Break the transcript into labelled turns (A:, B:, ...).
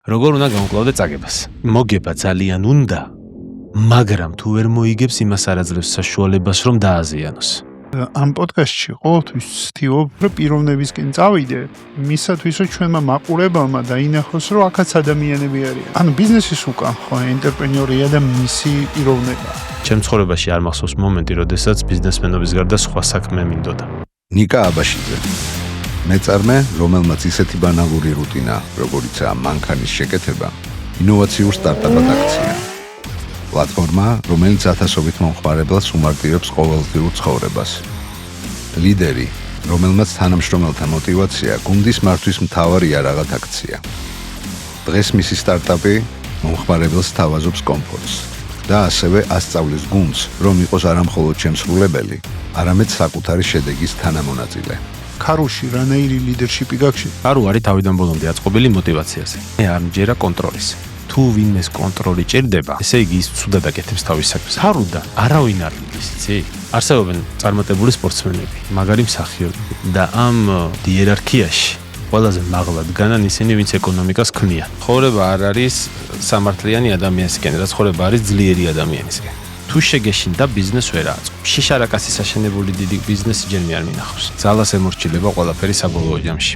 A: როგორ უნდა გამკლავდე წაგებას? მოგება ძალიან უნდა, მაგრამ თუ ვერ მოიგებს, იმას არ აძლევს საშუალებას, რომ დააზიანოს.
B: ამ პოდკასტში ყოველთვის ვცდილობ, რომ პიროვნებისკენ წავიდე, მისათვის, რომ ჩვენმა მაყურებელმა დაინახოს, რომ აქაც ადამიანები არიან. ანუ ბიზნესის უკან ხო ენტერპრენიორია და მისი პიროვნება.
A: ჩემ ცხოვრებაში არ მახსოვს მომენტი, როდესაც ბიზნესმენობის გარდა სხვა საქმე მინდოდა.
C: ნიკა აბაშიძე. მეწარმე, რომელმაც ისეთი ბანალური რუტინა, როგორიცაა მანქანის შეკეთება, ინოვაციურ სტარტაპად აქცია. პლატფორმა, რომელიც ათასობით მომხმარებელს უმარტივებს ყოველდღიურ ცხოვრებას. ლიდერი, რომელმაც თანამშრომელთა мотиваცია გუნდის მართვის მთავარი იარაღად აქცია. დღეს მისი სტარტაპი მომხმარებელს თავაზობს კომფორტს და ასევე ასწავლის გუნდს, რომ იყოს არა მხოლოდ შემსრულებელი, არამედ საკუთარი შედეგის თანამონაწილე.
B: ქარუში რანაირი ლიდერშიპი გაქვს?
A: არო არის თავიდან ბოლომდე აწყობილი мотиваციაზე. მე არ მჯერა კონტროლის. თუ ვინმეს კონტროლი ჭირდება, ესე იგი ის ცუდად აკეთებს თავის საქმეს. ხარუდა, არავინ არ მიდის, იცი? არსებობენ წარმატებული სპორტსმენები, მაგარი მსახიობები და ამ იერარქიაში ყველაზე მაღლა დგანან ისინი, ვინც ეკონომიკას ქმნიან. ცხოვრება არ არის სამართლიანი ადამიანისკენ, რა ცხოვრება არის ძლიერი ადამიანისკენ. თუ შეგეშინდა ბიზნეს ვერ აწყობ. შიშარაკასის აშენებული დიდი ბიზნესი ჯერ მე არ მინახავს. ძალას ემორჩილება ყველაფერი საბოლოო ჯამში.